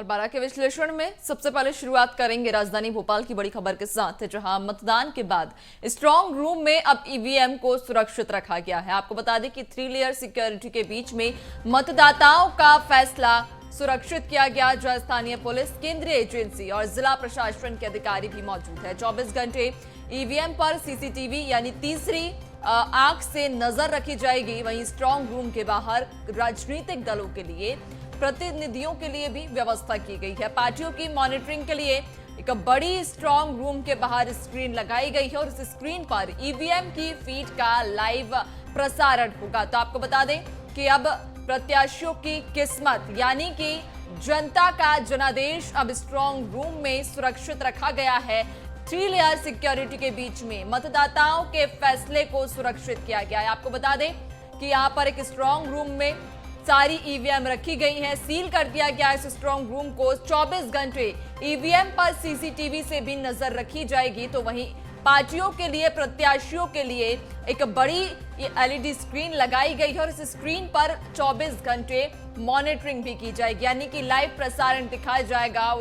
और 12 के विश्लेषण में सबसे पहले शुरुआत करेंगे राजधानी भोपाल की बड़ी खबर के साथ, जहां मतदान के बाद स्ट्रांग रूम में अब ईवीएम को सुरक्षित रखा गया है। आपको बता दें कि 3 लेयर सिक्योरिटी के बीच में मतदाताओं का फैसला सुरक्षित किया गया, जहां स्थानीय पुलिस, केंद्रीय एजेंसी और जिला प्रशासन के अधिकारी भी मौजूद है। 24 घंटे ईवीएम पर सीसीटीवी यानी तीसरी आंख से नजर रखी जाएगी। वहीं स्ट्रांग रूम के बाहर राजनीतिक दलों के लिए, प्रतिनिधियों के लिए भी व्यवस्था की गई है। पार्टियों की मॉनिटरिंग के लिए एक बड़ी स्ट्रांग रूम के बाहर स्क्रीन लगाई गई है और इस स्क्रीन पर ईवीएम की फीड का लाइव प्रसारण होगा। तो आपको बता दें कि अब प्रत्याशियों की किस्मत यानी कि जनता का जनादेश अब स्ट्रांग रूम में सुरक्षित रखा गया है। 3 लेयर सिक्योरिटी के बीच में मतदाताओं के फैसले को सुरक्षित किया गया है। आपको बता दें कि यहाँ पर एक स्ट्रांग रूम में सारी ईवीएम रखी गई हैं, सील कर दिया गया है इस स्ट्रांग रूम को। 24 घंटे ईवीएम पर सीसीटीवी से भी नजर रखी जाएगी। तो वहीं पार्टियों के लिए, प्रत्याशियों के लिए एक बड़ी एलईडी स्क्रीन लगाई गई है और इस स्क्रीन पर 24 घंटे मॉनिटरिंग भी की जाएगी, यानी कि लाइव प्रसारण दिखाया जाएगा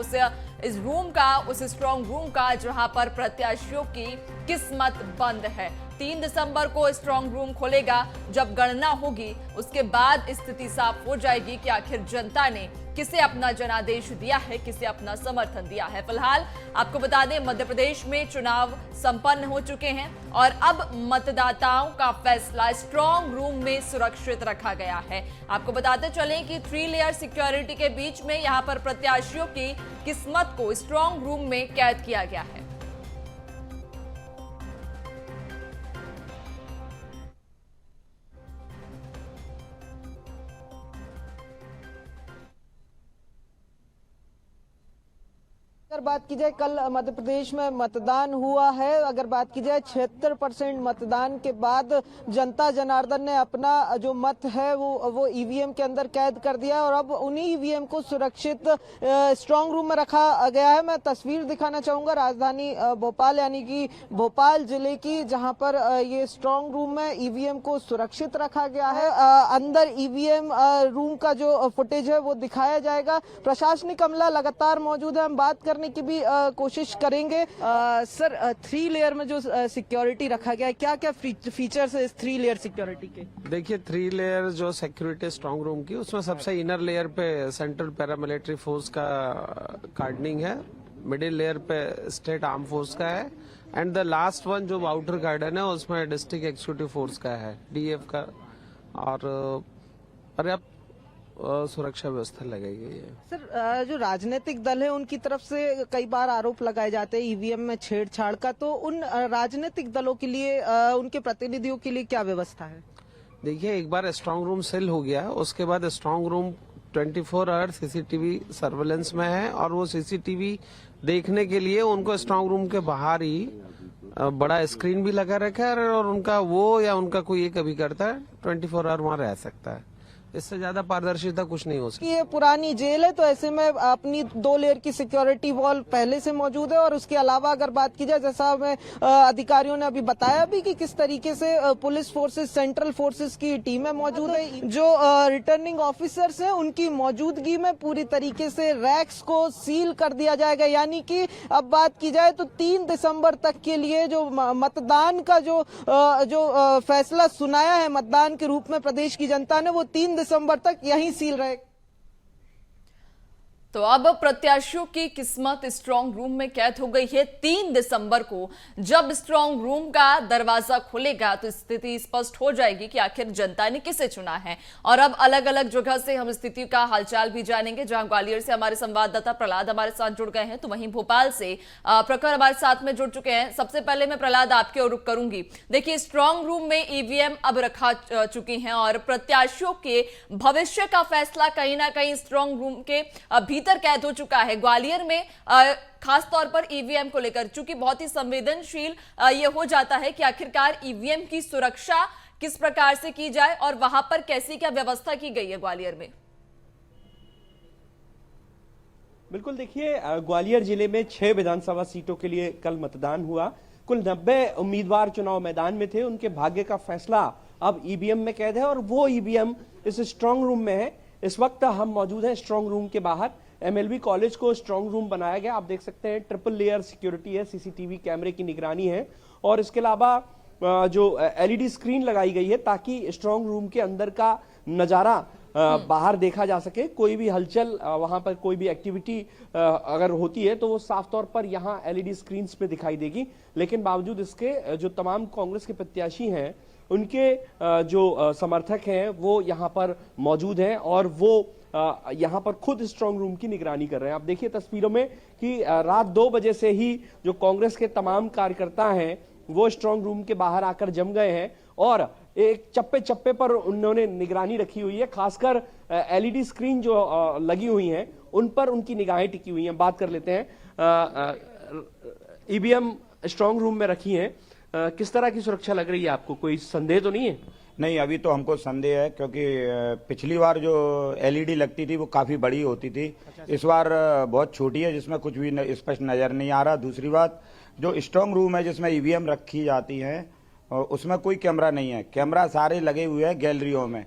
इस रूम का, उस स्ट्रांग रूम का, जहां पर प्रत्याशियों की किस्मत बंद है। 3 दिसंबर को स्ट्रांग रूम खोलेगा। जब गणना होगी उसके बाद स्थिति साफ हो जाएगी कि आखिर जनता ने किसे अपना जनादेश दिया है, किसे अपना समर्थन दिया है। फिलहाल आपको बता दें, मध्य प्रदेश में चुनाव संपन्न हो चुके हैं और अब मतदाताओं का फैसला स्ट्रांग रूम में सुरक्षित रखा गया है। आपको बताते चलें कि 3 लेयर सिक्योरिटी के बीच में यहां पर प्रत्याशियों की किस्मत को स्ट्रांग रूम में कैद किया गया है। अगर बात की जाए, कल मध्य प्रदेश में मतदान हुआ है। अगर बात की जाए 76% मतदान के बाद जनता जनार्दन ने अपना जो मत है वो ईवीएम के अंदर कैद कर दिया और अब उन्हीं ईवीएम को सुरक्षित स्ट्रांग रूम में रखा गया है। मैं तस्वीर दिखाना चाहूंगा राजधानी भोपाल यानी कि भोपाल जिले की, जहां पर ये स्ट्रांग रूम में ईवीएम को सुरक्षित रखा गया है। अंदर ईवीएम रूम का जो फुटेज है वो दिखाया जाएगा। प्रशासनिक अमला लगातार मौजूद है, हम बात करने की भी कोशिश करेंगे। सर, 3 लेयर में जो सिक्योरिटी रखा गया है, क्या क्या फीचर्स है इस 3 लेयर सिक्योरिटी के? देखिए, 3 लेयर जो सिक्योरिटी स्ट्रांग रूम की, उसमें सबसे इनर लेयर पे सेंट्रल पैरामिलिट्री फोर्स का गार्डनिंग है, मिडिल लेयर पे स्टेट आर्म फोर्स का है एंड द लास्ट वन जो आउटर गार्डन है उसमें डिस्ट्रिक्ट एक्जीक्यूटिव फोर्स का है, डीएफ का, और पर्याप्त सुरक्षा व्यवस्था लगाई गई है। सर, जो राजनीतिक दल है उनकी तरफ से कई बार आरोप लगाए जाते हैं ईवीएम में छेड़छाड़ का, तो उन राजनीतिक दलों के लिए, उनके प्रतिनिधियों के लिए क्या व्यवस्था है? देखिए, एक बार स्ट्रांग रूम सेल हो गया, उसके बाद strong room 24 hour CCTV surveillance में है और वो सीसीटीवी देखने के लिए उनको स्ट्रांग रूम के बाहर ही बड़ा स्क्रीन भी लगा रखा है और उनका वो या उनका कोई एक अभिकर्ता 24 आवर वहाँ रह सकता है। इससे ज्यादा पारदर्शिता कुछ नहीं हो सकती। ये पुरानी जेल है, तो ऐसे में अपनी 2 लेयर की सिक्योरिटी वॉल पहले से मौजूद है और उसके अलावा अगर बात की जाए, जैसा हमें अधिकारियों ने अभी बताया भी कि किस तरीके से पुलिस फोर्सेस, सेंट्रल फोर्सेस की टीमें मौजूद है। जो रिटर्निंग ऑफिसर्स हैं उनकी मौजूदगी में पूरी तरीके से रैक्स को सील कर दिया जाएगा, यानी कि अब बात की जाए तो 3 दिसंबर तक के लिए जो मतदान का जो फैसला सुनाया है मतदान के रूप में प्रदेश की जनता ने, वो 3 दिसंबर तक यहीं सील रहे। तो अब प्रत्याशियों की किस्मत स्ट्रांग रूम में कैद हो गई है। 3 दिसंबर को जब स्ट्रांग रूम का दरवाजा खुलेगा तो स्थिति स्पष्ट हो जाएगी कि आखिर जनता ने किसे चुना है। और अब अलग अलग जगह से हम स्थिति का हालचाल भी जानेंगे, जहां ग्वालियर से हमारे संवाददाता प्रहलाद हमारे साथ जुड़ गए हैं, तो वहीं भोपाल से प्रखर हमारे साथ में जुड़ चुके हैं। सबसे पहले मैं प्रहलाद आपके ओर रुख करूंगी। देखिए, स्ट्रांग रूम में ईवीएम अब रखा चुकी हैं और प्रत्याशियों के भविष्य का फैसला कहीं ना कहीं स्ट्रांग रूम के भीतर कैद हो चुका है। ग्वालियर में खास तौर पर ईवीएम को लेकर, चूंकि बहुत ही संवेदनशील ये हो जाता है कि आखिरकार ईवीएम की सुरक्षा किस प्रकार से की जाए और वहां पर कैसी क्या व्यवस्था की गई है ग्वालियर में। बिल्कुल, देखिए, ग्वालियर जिले में 6 विधानसभा सीटों के लिए कल मतदान हुआ। कुल 90 उम्मीदवार चुनाव मैदान में थे। उनके भाग्य का फैसला अब ईवीएम में कैद है और वो ईवीएम इस स्ट्रांग रूम में है। इस वक्त हम मौजूद हैं स्ट्रांग रूम के बाहर, एमएलबी कॉलेज को स्ट्रांग रूम बनाया गया। आप देख सकते हैं ट्रिपल लेयर सिक्योरिटी है, सीसीटीवी कैमरे की निगरानी है और इसके अलावा जो एलईडी स्क्रीन लगाई गई है ताकि स्ट्रांग रूम के अंदर का नजारा बाहर देखा जा सके। कोई भी हलचल वहां पर कोई भी एक्टिविटी अगर होती है तो वो साफ तौर पर यहां एलईडी स्क्रीन पे दिखाई देगी। लेकिन बावजूद इसके जो तमाम कांग्रेस के प्रत्याशी हैं उनके जो समर्थक हैं वो यहां पर मौजूद हैं और वो यहां पर खुद स्ट्रांग रूम की निगरानी कर रहे हैं। आप देखिए तस्वीरों में कि रात 2 बजे से ही जो कांग्रेस के तमाम कार्यकर्ता हैं वो स्ट्रांग रूम के बाहर आकर जम गए हैं और एक चप्पे चप्पे पर उन्होंने निगरानी रखी हुई है। खासकर एलईडी स्क्रीन जो लगी हुई हैं उन पर उनकी निगाहें टिकी हुई हैं। बात कर लेते हैं, ईवीएम स्ट्रांग रूम में रखी हैं, किस तरह की सुरक्षा लग रही है आपको? कोई संदेह तो नहीं है? नहीं, अभी तो हमको संदेह है क्योंकि पिछली बार जो एलईडी लगती थी वो काफी बड़ी होती थी। इस बार बहुत छोटी है जिसमें कुछ भी स्पष्ट नजर नहीं आ रहा। दूसरी बात, जो स्ट्रांग रूम है जिसमें ईवीएम रखी जाती है उसमें कोई कैमरा नहीं है। कैमरा सारे लगे हुए हैं गैलरियों में।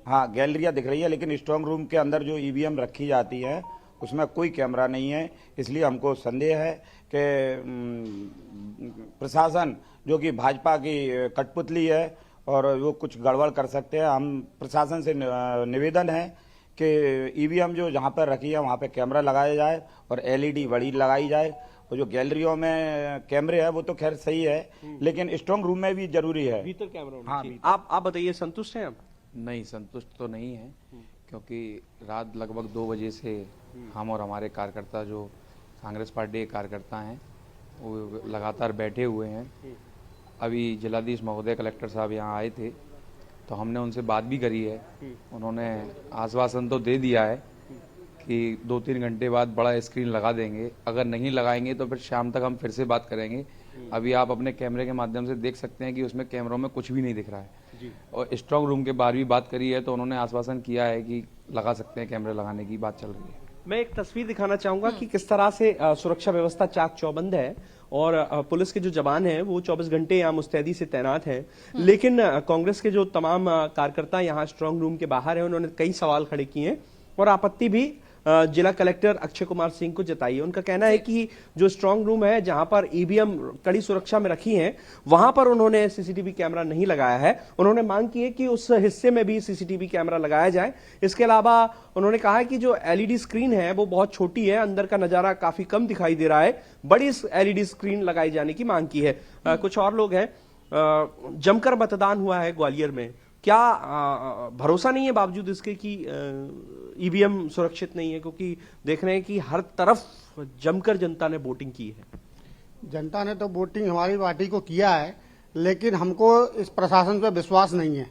हाँ, गैलरियां दिख रही है लेकिन स्ट्रांग रूम के अंदर जो ईवीएम रखी जाती है उसमें कोई कैमरा नहीं है। इसलिए हमको संदेह है कि प्रशासन जो कि भाजपा की कठपुतली है और वो कुछ गड़बड़ कर सकते हैं। हम प्रशासन से निवेदन है कि ईवीएम जो जहाँ पर रखी है वहाँ पे कैमरा लगाया जाए और एलईडी बड़ी लगाई जाए। और जो गैलरियों में कैमरे है वो तो खैर सही है लेकिन स्ट्रांग रूम में भी जरूरी है। भीतर कैमरा? हाँ, आप बताइए, संतुष्ट हैं आप? नहीं, संतुष्ट तो नहीं है क्योंकि रात लगभग 2 बजे से हम और हमारे कार्यकर्ता जो कांग्रेस पार्टी के कार्यकर्ता हैं वो लगातार बैठे हुए हैं। अभी जिलाधीश महोदय, कलेक्टर साहब यहाँ आए थे तो हमने उनसे बात भी करी है। उन्होंने आश्वासन तो दे दिया है कि 2-3 घंटे बाद बड़ा स्क्रीन लगा देंगे। अगर नहीं लगाएंगे तो फिर शाम तक हम फिर से बात करेंगे। अभी आप अपने कैमरे के माध्यम से देख सकते हैं कि उसमें कैमरों में कुछ भी नहीं दिख रहा है। और स्ट्रांग रूम के बाहर भी बात करी है तो उन्होंने आश्वासन किया है कि लगा सकते हैं, कैमरे लगाने की बात चल रही है। मैं एक तस्वीर दिखाना चाहूंगा कि किस तरह से सुरक्षा व्यवस्था चाक चौबंद है और पुलिस के जो जवान हैं वो 24 घंटे यहाँ मुस्तैदी से तैनात हैं। लेकिन कांग्रेस के जो तमाम कार्यकर्ता यहाँ स्ट्रांग रूम के बाहर हैं उन्होंने कई सवाल खड़े किए हैं और आपत्ति भी जिला कलेक्टर अक्षय कुमार सिंह को जताई है। उनका कहना है कि जो स्ट्रांग रूम है जहां पर ईवीएम कड़ी सुरक्षा में रखी हैं वहां पर उन्होंने सीसीटीवी कैमरा नहीं लगाया है। उन्होंने मांग की है कि उस हिस्से में भी सीसीटीवी कैमरा लगाया जाए। इसके अलावा उन्होंने कहा है कि जो एलईडी स्क्रीन है वो बहुत छोटी है, अंदर का नजारा काफी कम दिखाई दे रहा है, बड़ी एलईडी स्क्रीन लगाई जाने की मांग की है। कुछ और लोग हैं। जमकर मतदान हुआ है ग्वालियर में, क्या भरोसा नहीं है बावजूद इसके कि ईवीएम सुरक्षित नहीं है? क्योंकि देख रहे हैं कि हर तरफ जमकर जनता ने वोटिंग की है। जनता ने तो वोटिंग हमारी पार्टी को किया है लेकिन हमको इस प्रशासन पे विश्वास नहीं है।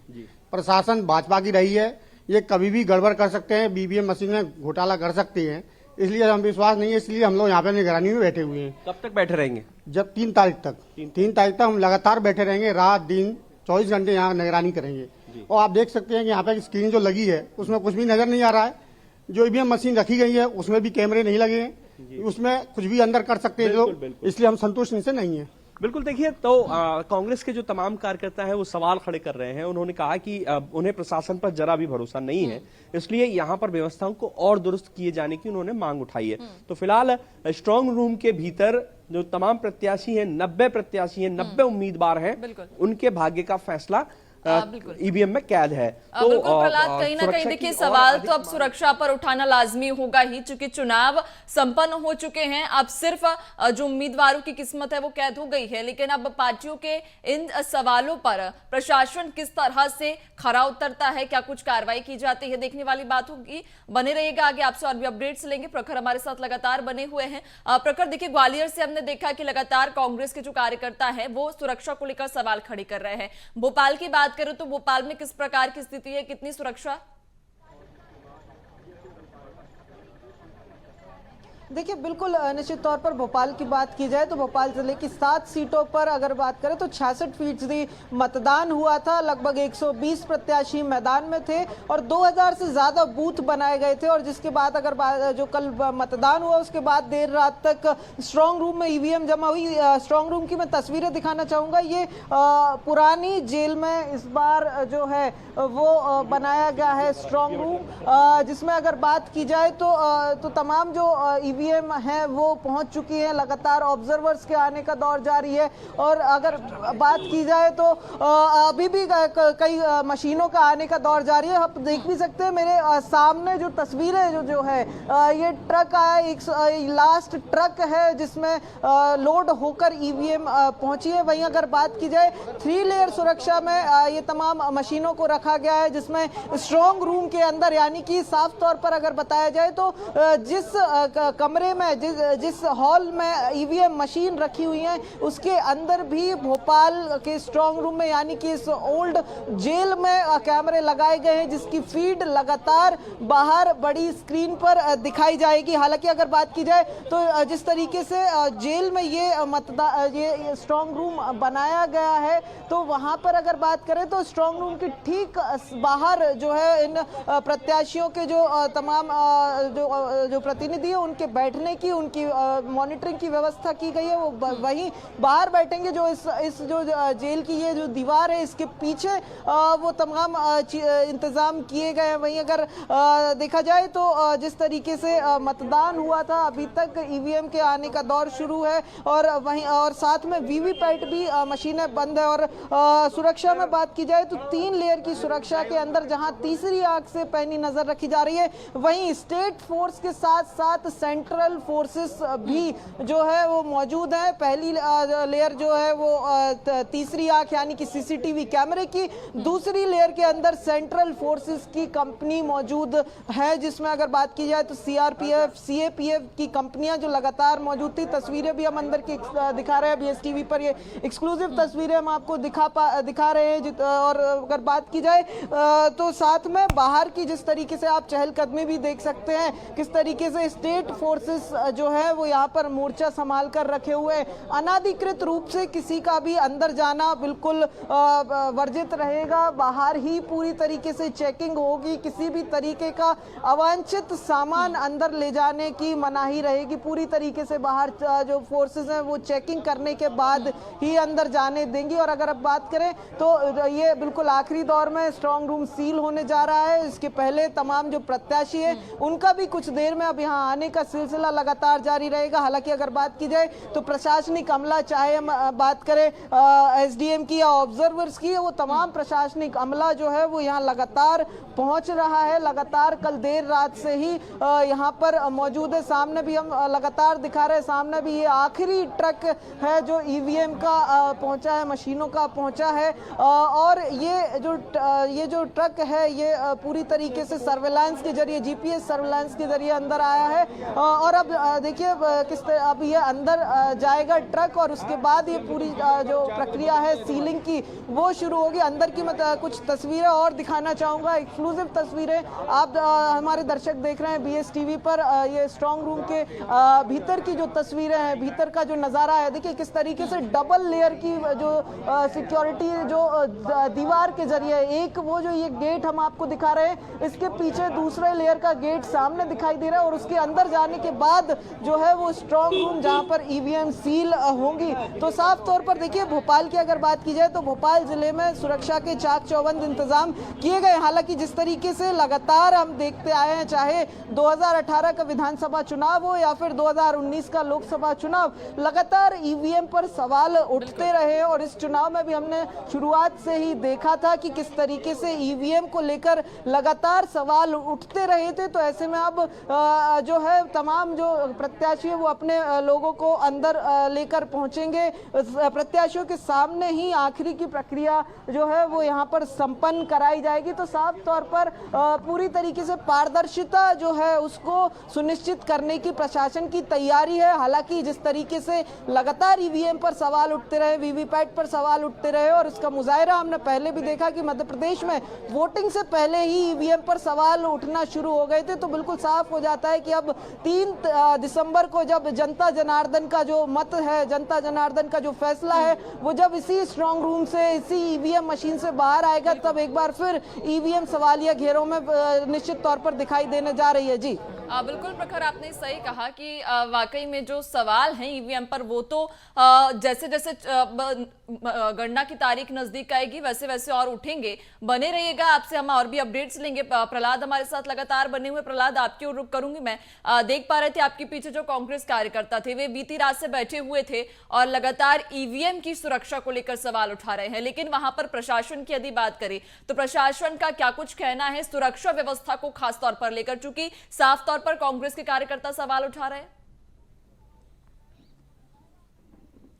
प्रशासन भाजपा की रही है, ये कभी भी गड़बड़ कर सकते हैं, ईवीएम मशीन में घोटाला कर सकती है, इसलिए हम विश्वास नहीं है। इसलिए हम लोग यहाँ पे निगरानी में बैठे हुए हैं। कब तक बैठे रहेंगे? जब 3 तारीख तक 3 तारीख तक हम लगातार बैठे रहेंगे, रात दिन 24 घंटे यहाँ निगरानी करेंगे। और आप देख सकते हैं कि यहाँ पे स्क्रीन जो लगी है उसमें कुछ भी नजर नहीं आ रहा है। जो ईवीएम मशीन रखी गई है उसमें भी कैमरे नहीं लगे हैं, उसमें कुछ भी अंदर कर सकते हैं लोग, इसलिए हम संतुष्ट इनसे नहीं है। बिल्कुल, देखिए तो कांग्रेस के जो तमाम कार्यकर्ता हैं वो सवाल खड़े कर रहे हैं। उन्होंने कहा कि उन्हें प्रशासन पर जरा भी भरोसा नहीं है, इसलिए यहाँ पर व्यवस्थाओं को और दुरुस्त किए जाने की उन्होंने मांग उठाई है। तो फिलहाल स्ट्रांग रूम के भीतर जो तमाम प्रत्याशी हैं, 90 प्रत्याशी हैं, 90 उम्मीदवार हैं, उनके भाग्य का फैसला ईवीएम में कैद है। तो बिल्कुल प्रहलाद, कहीं ना कहीं देखिए सवाल तो अब सुरक्षा पर उठाना लाजमी होगा ही, चूंकि चुनाव संपन्न हो चुके हैं। अब सिर्फ जो उम्मीदवारों की किस्मत है वो कैद हो गई है, लेकिन अब पार्टियों के इन सवालों पर प्रशासन किस तरह से खरा उतरता है, क्या कुछ कार्रवाई की जाती है, देखने वाली बात होगी। बने रहेगा, आगे आपसे और भी अपडेट्स लेंगे। प्रखर हमारे साथ लगातार बने हुए हैं। प्रखर, देखिए ग्वालियर से हमने देखा कि लगातार कांग्रेस के जो कार्यकर्ता है वो सुरक्षा को लेकर सवाल खड़े कर रहे हैं। भोपाल की बात करें तो भोपाल में किस प्रकार की स्थिति है, कितनी सुरक्षा? देखिए बिल्कुल निश्चित तौर पर भोपाल की बात की जाए तो भोपाल जिले की 7 सीटों पर अगर बात करें तो 66% मतदान हुआ था। लगभग 120 प्रत्याशी मैदान में थे और 2000 से ज्यादा बूथ बनाए गए थे। और जिसके बाद अगर जो कल मतदान हुआ उसके बाद देर रात तक स्ट्रांग रूम में ईवीएम जमा हुई। स्ट्रांग रूम की मैं तस्वीरें दिखाना चाहूंगा। ये पुरानी जेल में इस बार जो है वो बनाया गया है स्ट्रांग रूम, जिसमें अगर बात की जाए तो तमाम जो ईवीएम हैं वो पहुंच चुकी हैं। लगातार ऑब्जर्वर्स के आने का दौर जारी है। और अगर बात की जाए तो अभी भी कई मशीनों का आने का दौर जारी है। आप देख भी सकते हैं मेरे सामने जो तस्वीरें जो है ये ट्रक आया, एक लास्ट ट्रक है जिसमें लोड होकर ईवीएम पहुंची है। वहीं अगर बात की जाए 3 लेयर सुरक्षा में ये तमाम मशीनों को रखा गया है, जिसमें स्ट्रांग रूम के अंदर यानी कि साफ तौर पर अगर बताया जाए तो जिस कमरे में जिस हॉल में ईवीएम मशीन रखी हुई है उसके अंदर भी भोपाल के स्ट्रांग रूम में यानी कि इस ओल्ड जेल में कैमरे लगाए गए हैं, जिसकी फीड लगातार बाहर बड़ी स्क्रीन पर दिखाई जाएगी। हालांकि अगर बात की जाए तो जिस तरीके से जेल में ये स्ट्रांग रूम बनाया गया है तो वहां पर अगर बात करें तो स्ट्रांग रूम की ठीक बाहर जो है इन प्रत्याशियों के जो तमाम जो प्रतिनिधि है उनके बैठने की, उनकी मॉनिटरिंग की व्यवस्था की गई है। वो वहीं बाहर बैठेंगे। जो इस जो जेल की ये जो दीवार है इसके पीछे वो तमाम इंतजाम किए गए हैं। वहीं अगर देखा जाए तो जिस तरीके से मतदान हुआ था अभी तक ईवीएम के आने का दौर शुरू है और वहीं और साथ में वीवीपैट भी मशीनें बंद है। और सुरक्षा में बात की जाए तो 3 लेयर की सुरक्षा के अंदर जहां तीसरी आंख से पैनी नजर रखी जा रही है, वहीं स्टेट फोर्स के साथ साथ सेंट्रल फोर्सेस भी जो है वो मौजूद है। पहली लेयर जो है वो तीसरी आंख यानी कि सीसीटीवी कैमरे की, दूसरी लेयर के अंदर सेंट्रल फोर्सेस की कंपनी मौजूद है, जिसमें अगर बात की जाए तो सीआरपीएफ, सीएपीएफ की कंपनियां जो लगातार मौजूद थी। तस्वीरें भी हम अंदर की दिखा रहे हैं बीएसटीवी पर, ये एक्सक्लूसिव तस्वीरें हम आपको दिखा रहे हैं। और अगर बात की जाए तो साथ में बाहर की जिस तरीके से आप चहलकदमी भी देख सकते हैं, किस तरीके से स्टेट फोर्सेस जो है वो यहाँ पर मोर्चा संभाल कर रखे हुए हैं। अनाधिकृत रूप से किसी का भी अंदर जाना बिल्कुल वर्जित रहेगा। बाहर ही पूरी तरीके से चेकिंग होगी। किसी भी तरीके का अवांछित सामान अंदर ले जाने की मनाही रहेगी। पूरी तरीके से बाहर जो फोर्सेस हैं वो चेकिंग करने के बाद ही अंदर जाने देंगी। और अगर अब बात करें तो ये बिल्कुल आखिरी दौर में स्ट्रांग रूम सील होने जा रहा है। इसके पहले तमाम जो प्रत्याशी है उनका भी कुछ देर में अब यहाँ आने का सिलसिला लगातार जारी रहेगा। हालांकि अगर बात की जाए तो प्रशासनिक अमला, चाहे हम बात करें एसडीएम की या ऑब्जर्वर्स की, वो तमाम प्रशासनिक अमला जो है वो यहाँ लगातार पहुंच रहा है। लगातार कल देर रात से ही यहाँ पर मौजूद है। सामने भी हम लगातार दिखा रहे हैं, सामने भी ये आखिरी ट्रक है जो ईवीएम का पहुंचा है, मशीनों का पहुंचा है। और ये जो ट्रक है ये पूरी तरीके से सर्वेलांस के जरिए, जीपीएस सर्वेलांस के जरिए अंदर आया है। और अब देखिए अब ये अंदर जाएगा ट्रक और उसके बाद ये पूरी जो प्रक्रिया है सीलिंग की वो शुरू होगी। अंदर की मैं कुछ तस्वीरें और दिखाना चाहूंगा, एक्सक्लूसिव तस्वीरें आप हमारे दर्शक देख रहे हैं बीएसटीवी पर। ये स्ट्रांग रूम के भीतर की जो तस्वीरें हैं, भीतर का जो नज़ारा है, देखिए किस तरीके से डबल लेयर की जो सिक्योरिटी जो दीवार के जरिए, एक वो जो ये गेट हम आपको दिखा रहे हैं, इसके पीछे दूसरे लेयर का गेट सामने दिखाई दे रहा है और उसके अंदर जाने के बाद जो है वो स्ट्रांग रूम जहां पर ईवीएम सील होंगी। तो साफ तौर पर देखिए भोपाल की अगर बात की जाए तो भोपाल जिले में सुरक्षा के चाक चौबंद इंतजाम किए गए। हालांकि जिस तरीके से लगातार हम देखते आए हैं, चाहे 2018 का विधानसभा चुनाव हो या फिर 2019 का लोकसभा चुनाव, लगातार ईवीएम पर सवाल उठते रहे। और इस चुनाव में भी हमने शुरुआत से ही देखा था कि किस तरीके से ईवीएम को लेकर लगातार सवाल उठते रहे थे। तो ऐसे में अब जो है तमाम जो प्रत्याशी है वो अपने लोगों को अंदर लेकर पहुंचेंगे। प्रत्याशियों के सामने ही आखिरी की प्रक्रिया जो है वो यहाँ पर संपन्न कराई जाएगी। तो साफ तौर पर पूरी तरीके से पारदर्शिता जो है उसको सुनिश्चित करने की प्रशासन की तैयारी है। हालांकि जिस तरीके से लगातार ईवीएम पर सवाल उठते रहे, वीवीपैट पर सवाल उठते रहे और इसका मुजाहिरा हमने पहले भी देखा कि मध्य प्रदेश में वोटिंग से पहले ही ईवीएम पर सवाल उठना शुरू हो गए थे। तो बिल्कुल साफ हो जाता है कि अब 3 3 दिसंबर को जब जनता जनार्दन का जो मत है, जनता जनार्दन का जो फैसला है, वो जब इसी स्ट्रांग रूम से, इसी ईवीएम मशीन से बाहर आएगा, तब एक बार फिर ईवीएम सवालिया घेरों में निश्चित तौर पर दिखाई देने जा रही है। जी बिल्कुल प्रखर, आपने सही कहा कि वाकई में जो सवाल हैं ईवीएम पर, वो तो जैसे जैसे गणना की तारीख नजदीक आएगी वैसे वैसे और उठेंगे। बने रहिएगा, आपसे हम और भी अपडेट्स लेंगे। प्रहलाद हमारे साथ लगातार बने हुए। प्रहलाद, आपकी ओर रुख करूंगी मैं। देख पा रहे थे आपके पीछे जो कांग्रेस कार्यकर्ता थे, वे बीती रात से बैठे हुए थे और लगातार ईवीएम की सुरक्षा को लेकर सवाल उठा रहे हैं। लेकिन वहां पर प्रशासन की यदि बात करें तो प्रशासन का क्या कुछ कहना है सुरक्षा व्यवस्था को खासतौर पर लेकर, चूंकि साफ तौर पर कांग्रेस के कार्यकर्ता सवाल उठा रहे हैं?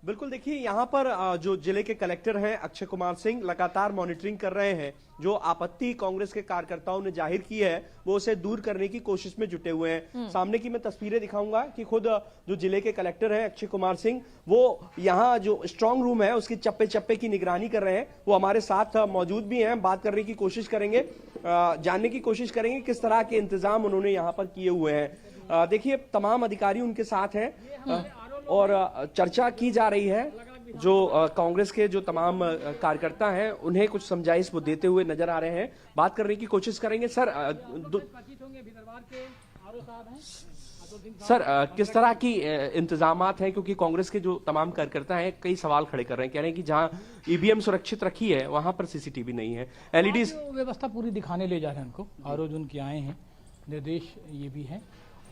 बिल्कुल, देखिए यहाँ पर जो जिले के कलेक्टर हैं अक्षय कुमार सिंह लगातार मॉनिटरिंग कर रहे हैं। जो आपत्ति कांग्रेस के कार्यकर्ताओं ने जाहिर की है वो उसे दूर करने की कोशिश में जुटे हुए हैं। सामने की मैं तस्वीरें दिखाऊंगा कि खुद जो जिले के कलेक्टर हैं अक्षय कुमार सिंह, वो यहाँ जो स्ट्रांग रूम है उसकी चप्पे चप्पे की निगरानी कर रहे हैं। वो हमारे साथ मौजूद भी हैं, बात करने की कोशिश करेंगे, जानने की कोशिश करेंगे किस तरह के इंतजाम उन्होंने यहाँ पर किए हुए हैं। देखिए, तमाम अधिकारी उनके साथ हैं और चर्चा की जा रही है। जो कांग्रेस के जो तमाम कार्यकर्ता हैं उन्हें कुछ समझाइश वो देते हुए नजर आ रहे हैं, बात करने की कोशिश करेंगे। सर, किस तरह की इंतजामात हैं, क्योंकि कांग्रेस के जो तमाम कार्यकर्ता हैं कई सवाल खड़े कर रहे हैं, कह रहे हैं कि जहां ईवीएम सुरक्षित रखी है वहां पर सीसीटीवी नहीं है। एलईडी व्यवस्था पूरी दिखाने ले जा रहे हैं उनको, आरोज उनके आए हैं, निर्देश ये भी है।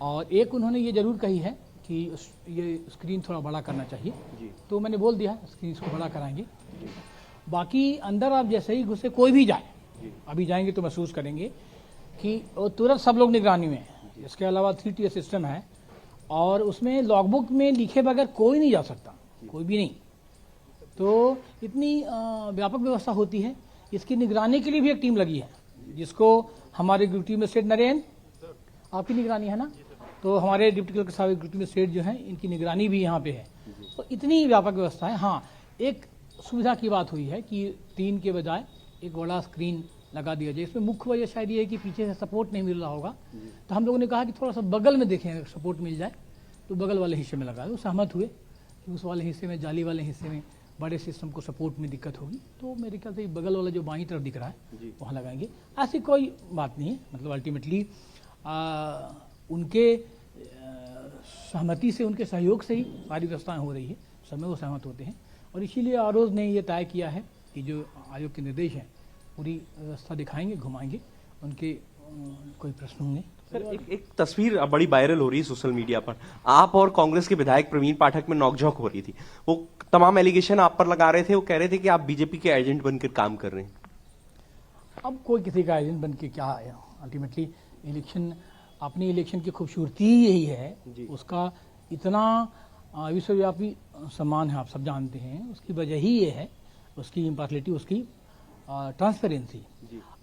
और एक उन्होंने ये जरूर कही है कि ये स्क्रीन थोड़ा बड़ा करना चाहिए, तो मैंने बोल दिया स्क्रीन इसको बड़ा कराएंगे। बाकी अंदर आप जैसे ही घुसे, कोई भी जाए, अभी जाएंगे तो महसूस करेंगे कि तुरंत सब लोग निगरानी में हैं। इसके अलावा 3 सिस्टम है और उसमें लॉगबुक में लिखे बगैर कोई नहीं जा सकता, कोई भी नहीं। तो इतनी व्यापक व्यवस्था होती है। इसकी निगरानी के लिए भी एक टीम लगी है, जिसको हमारे ड्यूटी मजिस्ट्रेट नरेंद्र, आपकी निगरानी है ना, तो हमारे डिप्टी कलेक्टर साहब ड्यूटी मजिस्ट्रेट जो हैं, इनकी निगरानी भी यहाँ पे है। तो इतनी व्यापक व्यवस्था है। हाँ, एक सुविधा की बात हुई है कि 3 के बजाय एक बड़ा स्क्रीन लगा दिया जाए। इसमें मुख्य वजह शायद ये है कि पीछे से सपोर्ट नहीं मिल रहा होगा, तो हम लोगों ने कहा कि थोड़ा सा बगल में देखें, अगर सपोर्ट मिल जाए तो बगल वाले हिस्से में लगाए। वो सहमत हुए कि उस वाले हिस्से में, जाली वाले हिस्से में बड़े सिस्टम को सपोर्ट में दिक्कत होगी, तो मेरे ख्याल से बगल वाला जो बाईं तरफ दिख रहा है वहाँ लगाएंगे। ऐसी कोई बात नहीं है। मतलब अल्टीमेटली उनके सहमति से, उनके सहयोग से ही सारी व्यवस्थाएं हो रही है, समय वो सहमत होते हैं। और इसीलिए आरोज ने ये तय किया है कि जो आयोग के निर्देश हैं पूरी व्यवस्था दिखाएंगे, घुमाएंगे, उनके कोई प्रश्न होंगे। सर, एक तस्वीर बड़ी वायरल हो रही है सोशल मीडिया पर, आप और कांग्रेस के विधायक प्रवीण पाठक में नोकझोंक हो रही थी। वो तमाम एलिगेशन आप पर लगा रहे थे, वो कह रहे थे कि आप बीजेपी के एजेंट बनकर काम कर रहे हैं। अब कोई किसी का एजेंट बन के क्या है, अल्टीमेटली इलेक्शन, अपनी इलेक्शन की खूबसूरती यही है, उसका इतना विश्वव्यापी सम्मान है, आप सब जानते हैं। उसकी वजह ही ये है, उसकी इम्पार्शलिटी, उसकी ट्रांसपेरेंसी।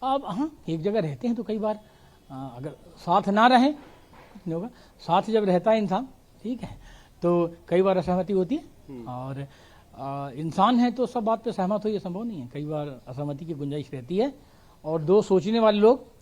अब हाँ, एक जगह रहते हैं तो कई बार अगर साथ ना रहें कुछ नहीं होगा, साथ जब रहता है इंसान, ठीक है, तो कई बार असहमति होती है। और इंसान है तो सब बात पे सहमत हो, ये संभव नहीं है। कई बार असहमति की गुंजाइश रहती है और दो सोचने वाले लोग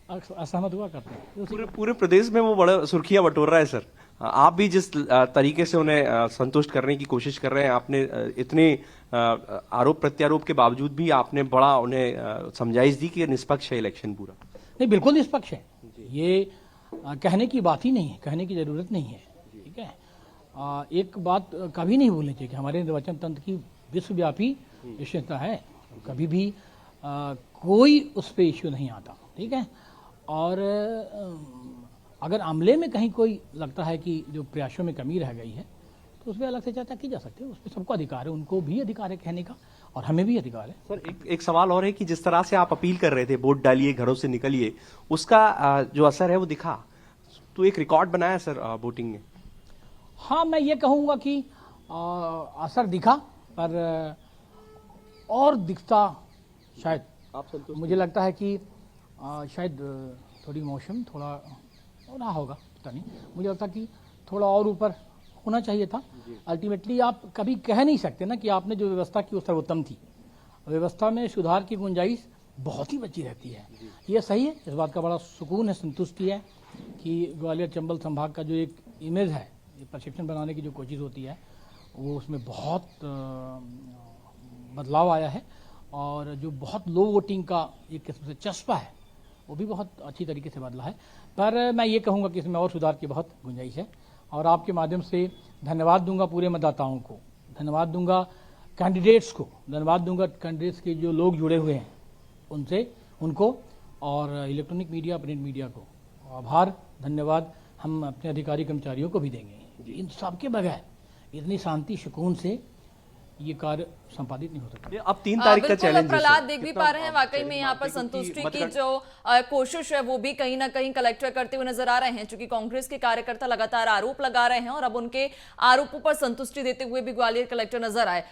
असहमत हुआ करते हैं। पूरे प्रदेश में वो बड़ा सुर्खियां बटोर रहा है। सर, आप भी जिस तरीके से उन्हें संतुष्ट करने की कोशिश कर रहे हैं, आपने इतने आरोप प्रत्यारोप के बावजूद भी आपने बड़ा उन्हें समझाइश दी कि निष्पक्ष है इलेक्शन पूरा। नहीं, बिल्कुल निष्पक्ष है, ये कहने की बात ही नहीं है, कहने की जरूरत नहीं है, ठीक है। एक बात कभी नहीं भूलनी चाहिए कि हमारे निर्वाचन तंत्र की विश्वव्यापी विशेषता है, कभी भी कोई उस पर इश्यू नहीं आता, ठीक है। और अगर अमले में कहीं कोई लगता है कि जो प्रयासों में कमी रह गई है तो उस पर अलग से चर्चा की जा सकती है, उस पर सबको अधिकार है, उनको भी अधिकार है कहने का और हमें भी अधिकार है। सर, एक सवाल और है कि जिस तरह से आप अपील कर रहे थे वोट डालिए, घरों से निकलिए, उसका जो असर है वो दिखा, तो एक रिकॉर्ड बनाया सर वोटिंग में। हाँ, मैं ये कहूँगा कि असर दिखा, पर और दिखता शायद, मुझे लगता है कि शायद थोड़ी मौसम थोड़ा रहा होगा, पता नहीं, मुझे लगता कि थोड़ा और ऊपर होना चाहिए था। अल्टीमेटली आप कभी कह नहीं सकते ना कि आपने जो व्यवस्था की वो सर्वोत्तम थी। व्यवस्था में सुधार की गुंजाइश बहुत ही बची रहती है। ये सही है, इस बात का बड़ा सुकून है, संतुष्टि है कि ग्वालियर चंबल संभाग का जो एक इमेज है, ये परसेप्शन बनाने की जो कोशिश होती है, वो उसमें बहुत बदलाव आया है। और जो बहुत लो वोटिंग का एक किस्म से चस्पा है, वो भी बहुत अच्छी तरीके से बदला है। पर मैं ये कहूँगा कि इसमें और सुधार की बहुत गुंजाइश है। और आपके माध्यम से धन्यवाद दूंगा पूरे मतदाताओं को, धन्यवाद दूंगा कैंडिडेट्स को, धन्यवाद दूंगा कैंडिडेट्स के जो लोग जुड़े हुए हैं उनसे, उनको, और इलेक्ट्रॉनिक मीडिया, प्रिंट मीडिया को आभार, धन्यवाद हम अपने अधिकारी कर्मचारियों को भी देंगे। इन सब के बगैर इतनी शांति सुकून से ये कार्य संपादित नहीं हो सकता। अब 3 तारीख का बिल्कुल, चैलेंज प्रहलाद देख भी पा रहे हैं, वाकई में यहाँ पर संतुष्टि की जो कोशिश है वो भी कहीं ना कहीं कलेक्टर करते हुए नजर आ रहे हैं, क्योंकि कांग्रेस के कार्यकर्ता लगातार आरोप लगा रहे हैं और अब उनके आरोपों पर संतुष्टि देते हुए भी ग्वालियर कलेक्टर नजर आए।